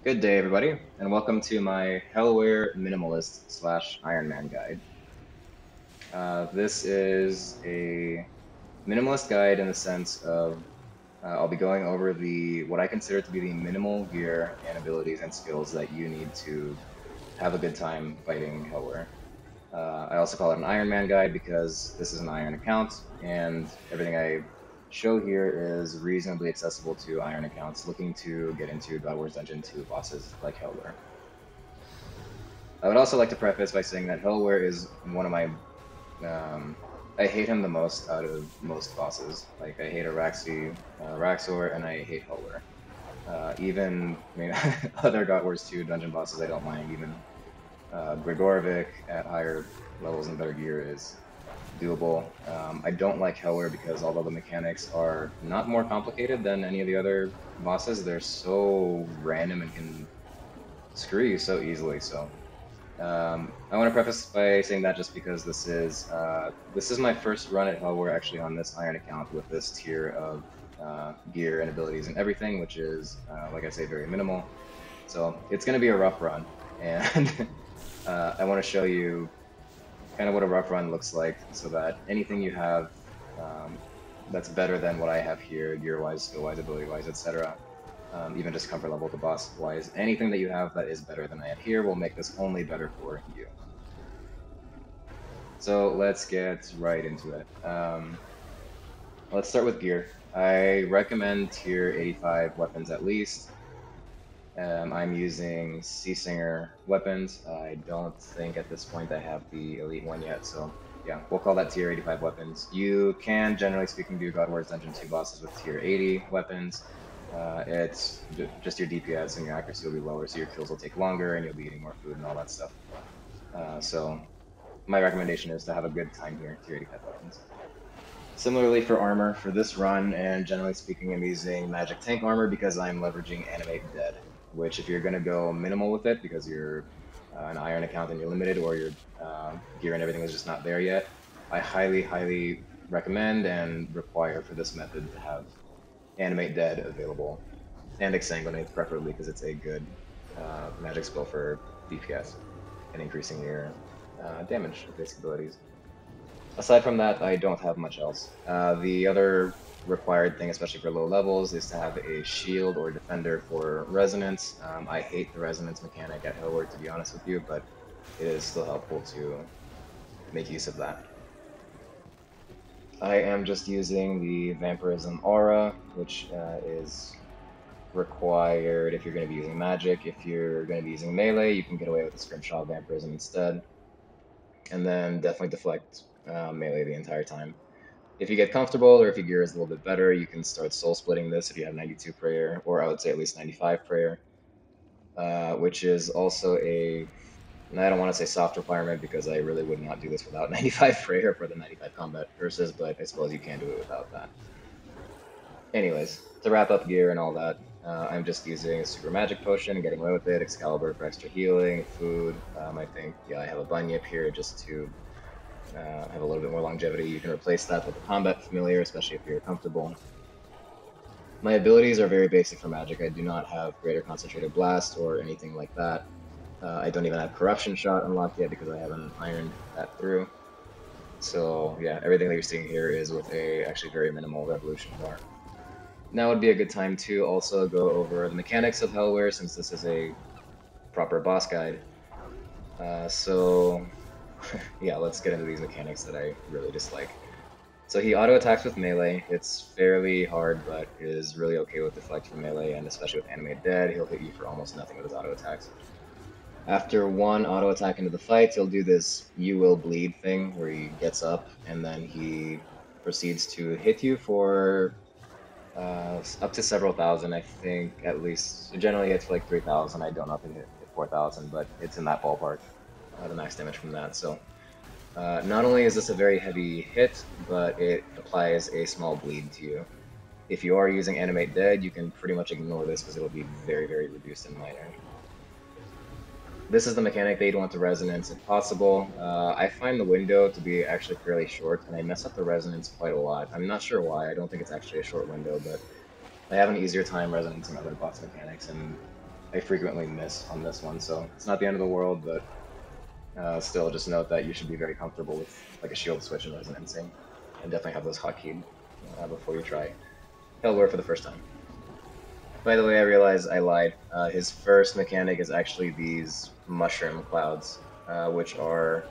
Good day, everybody, and welcome to my Helwyr Minimalist / Ironman guide. This is a minimalist guide in the sense of I'll be going over what I consider to be the minimal gear and abilities and skills that you need to have a good time fighting Helwyr. I also call it an Ironman guide because this is an Iron account, and everything I show here is reasonably accessible to Iron accounts looking to get into God Wars Dungeon 2 bosses like Helwyr. I would also like to preface by saying that Helwyr is one of my. I hate him the most out of most bosses. Like, I hate Araxi, Raxor, and I hate Helwyr. Other God Wars 2 dungeon bosses I don't mind, even Grigorovic at higher levels and better gear is doable. I don't like Helwyr because although the mechanics are not more complicated than any of the other bosses, they're so random and can screw you so easily. So I want to preface by saying that just because this is my first run at Helwyr actually on this Iron account with this tier of gear and abilities and everything, which is like I say, very minimal. So it's going to be a rough run, and I want to show you kind of what a rough run looks like, so that anything you have that's better than what I have here, gear-wise, skill-wise, ability-wise, etc. Even just comfort level to boss-wise, anything that you have that is better than I have here will make this only better for you. So let's get right into it. Let's start with gear. I recommend tier 85 weapons at least. I'm using Sea Singer weapons. I don't think at this point I have the elite one yet, so yeah, we'll call that tier 85 weapons. You can, generally speaking, do God Wars Dungeon 2 bosses with tier 80 weapons. It's just your DPS and your accuracy will be lower, so your kills will take longer and you'll be eating more food and all that stuff. So my recommendation is to have a good time here, tier 85 weapons. Similarly for armor, for this run, and generally speaking, I'm using magic tank armor because I'm leveraging Animate Dead, which if you're going to go minimal with it because you're an Iron account and you're limited, or your gear and everything is just not there yet, I highly, highly recommend and require for this method to have Animate Dead available, and Exsanguinate preferably because it's a good magic spell for DPS and increasing your damage with basic abilities. Aside from that, I don't have much else. The other required thing, especially for low levels, is to have a shield or defender for resonance. I hate the resonance mechanic at Helwyr, to be honest with you, but it is still helpful to make use of that. I am just using the Vampirism Aura, which is required if you're going to be using magic. If you're going to be using melee, you can get away with the Scrimshaw Vampirism instead. And then definitely deflect melee the entire time. If you get comfortable, or if your gear is a little bit better, you can start soul splitting this if you have 92 prayer, or I would say at least 95 prayer, which is also and I don't want to say soft requirement because I really would not do this without 95 prayer for the 95 combat curses, but I suppose you can do it without that. Anyways, to wrap up gear and all that, I'm just using a super magic potion and getting away with it, Excalibur for extra healing, food. I think, yeah, I have a bunyip here just to have a little bit more longevity. You can replace that with a combat familiar, especially if you're comfortable. My abilities are very basic for magic. I do not have greater concentrated blast or anything like that. I don't even have corruption shot unlocked yet because I haven't ironed that through. So yeah, everything that you're seeing here is with a actually very minimal revolution bar. Now would be a good time to also go over the mechanics of Helwyr, since this is a proper boss guide. So yeah, let's get into these mechanics that I really dislike. So he auto-attacks with melee. It's fairly hard, but is really okay with deflect from melee, and especially with Animate Dead, he'll hit you for almost nothing with his auto-attacks. After one auto-attack into the fight, he'll do this "you will bleed" thing, where he gets up, and then he proceeds to hit you for up to several thousand, I think, at least. It generally hits for like 3,000. I don't know if it hit 4,000, but it's in that ballpark, the max damage from that. So not only is this a very heavy hit, but it applies a small bleed to you. If you are using Animate Dead, you can pretty much ignore this because it'll be very, very reduced and minor. This is the mechanic that you'd want to resonance if possible. I find the window to be actually fairly short, and I mess up the resonance quite a lot. I'm not sure why. I don't think it's actually a short window, but I have an easier time resonancing other boss mechanics, and I frequently miss on this one, so it's not the end of the world, but still just note that you should be very comfortable with like a shield switch and resonancing, and definitely have those hotkeyed before you try Helwyr for the first time. By the way, I realized I lied. His first mechanic is actually these mushroom clouds, which are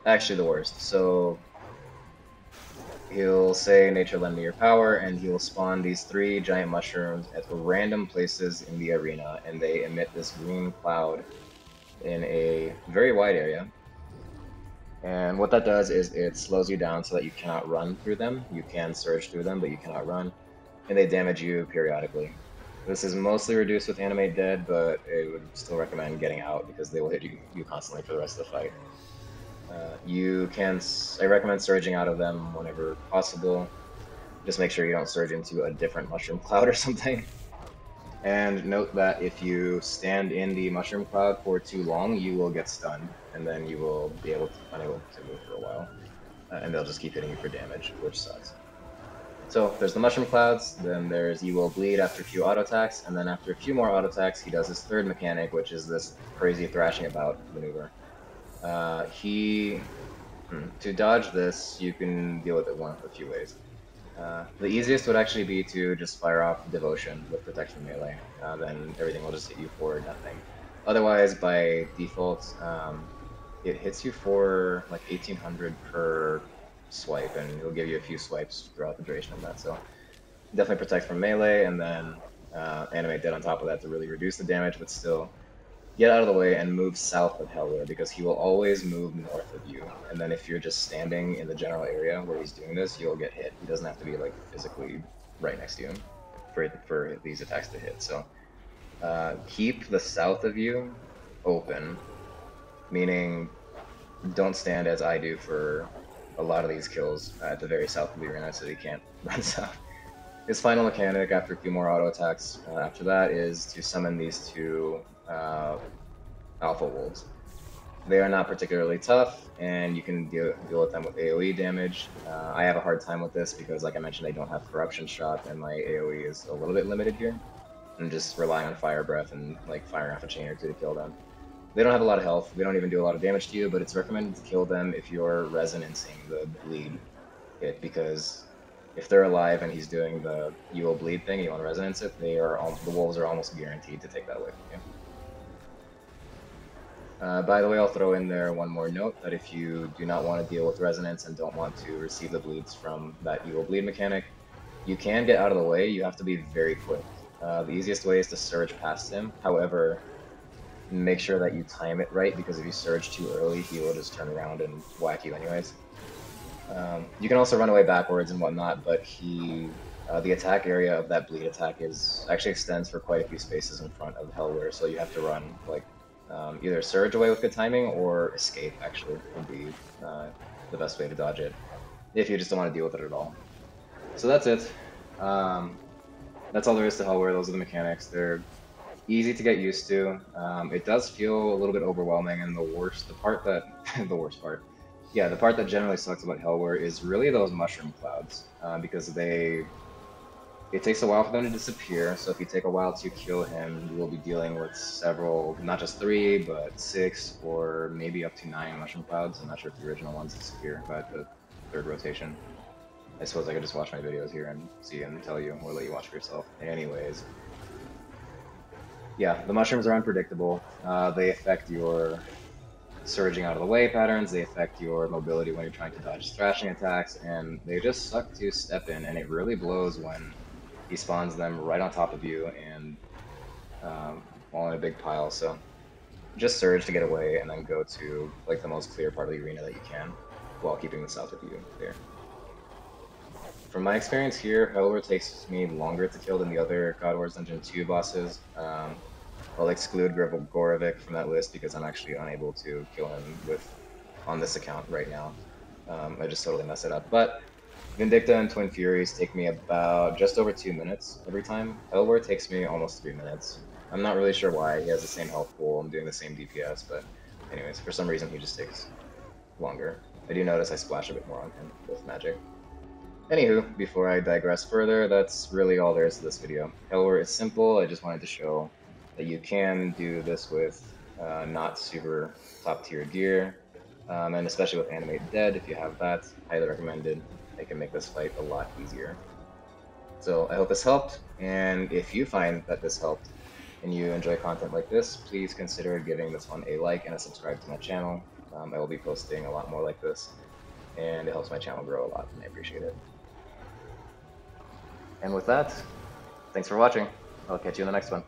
actually the worst. So he'll say, nature lend me your power, and he will spawn these 3 giant mushrooms at random places in the arena, and they emit this green cloud in a very wide area. And what that does is it slows you down so that you cannot run through them. You can surge through them, but you cannot run, and they damage you periodically. This is mostly reduced with Animate Dead, but I would still recommend getting out because they will hit you constantly for the rest of the fight. I recommend surging out of them whenever possible. Just make sure you don't surge into a different mushroom cloud or something. And note that if you stand in the mushroom cloud for too long, you will get stunned, and then you will be unable to move for a while. And they'll just keep hitting you for damage, which sucks. So there's the mushroom clouds, then you will bleed after a few auto attacks, and then after a few more auto attacks, he does his 3rd mechanic, which is this crazy thrashing about maneuver. To dodge this, you can deal with it a few ways. The easiest would actually be to just fire off Devotion with Protection Melee, then everything will just hit you for nothing. Otherwise, by default, it hits you for like 1800 per swipe, and it'll give you a few swipes throughout the duration of that, so definitely protect from melee, and then Animate Dead on top of that to really reduce the damage, but still get out of the way and move south of Helwyr, because he will always move north of you, and then if you're just standing in the general area where he's doing this, you'll get hit. He doesn't have to be like physically right next to you for these attacks to hit, so keep the south of you open, meaning don't stand as I do for a lot of these kills at the very south of the arena, so he can't run south. His final mechanic, after a few more auto attacks after that, is to summon these 2 Alpha Wolves. They are not particularly tough, and you can deal with them with AoE damage. I have a hard time with this because, like I mentioned, I don't have Corruption Shot, and my AoE is a little bit limited here. I'm just relying on Fire Breath and like firing off a chain or 2 to kill them. They don't have a lot of health, they don't even do a lot of damage to you, but it's recommended to kill them if you're resonancing the bleed hit, because if they're alive and he's doing the you will bleed thing and you want to resonance it, the wolves are almost guaranteed to take that away from you. By the way, I'll throw in there one more note, that if you do not want to deal with resonance and don't want to receive the bleeds from that you will bleed mechanic, you can get out of the way. You have to be very quick. The easiest way is to surge past him. However, make sure that you time it right, because if you surge too early, he will just turn around and whack you anyways. You can also run away backwards and whatnot, but the attack area of that bleed attack actually extends for quite a few spaces in front of Helwyr, so you have to run like either surge away with good timing or escape. Actually, would be the best way to dodge it if you just don't want to deal with it at all. So that's it. That's all there is to Helwyr. Those are the mechanics. They're easy to get used to. It does feel a little bit overwhelming, and the part that generally sucks about Helwyr is really those mushroom clouds, because it takes a while for them to disappear. So if you take a while to kill him, you will be dealing with several, not just 3, but 6 or maybe up to 9 mushroom clouds. I'm not sure if the original ones disappear by the 3rd rotation. I suppose I could just watch my videos here and see and tell you, or let you watch for yourself. Anyways. Yeah, the mushrooms are unpredictable. They affect your surging out of the way patterns, they affect your mobility when you're trying to dodge thrashing attacks, and they just suck to step in, and it really blows when he spawns them right on top of you and all in a big pile. So just surge to get away, and then go to like the most clear part of the arena that you can, while keeping the south of you clear. From my experience here, Helwyr takes me longer to kill than the other God Wars Dungeon 2 bosses. I'll exclude Gorovic from that list because I'm actually unable to kill him on this account right now. I just totally mess it up. But Vindicta and Twin Furies take me about just over 2 minutes every time. Helwyr takes me almost 3 minutes. I'm not really sure why. He has the same health pool, I'm doing the same DPS, but anyways, for some reason he just takes longer. I do notice I splash a bit more on him with magic. Anywho, before I digress further, that's really all there is to this video. Helwyr is simple. I just wanted to show that you can do this with not super top tier gear, and especially with Animate Dead, if you have that, highly recommended. It can make this fight a lot easier. So I hope this helped, and if you find that this helped and you enjoy content like this, please consider giving this one a like and a subscribe to my channel. I will be posting a lot more like this, and it helps my channel grow a lot, and I appreciate it. And with that, thanks for watching. I'll catch you in the next one.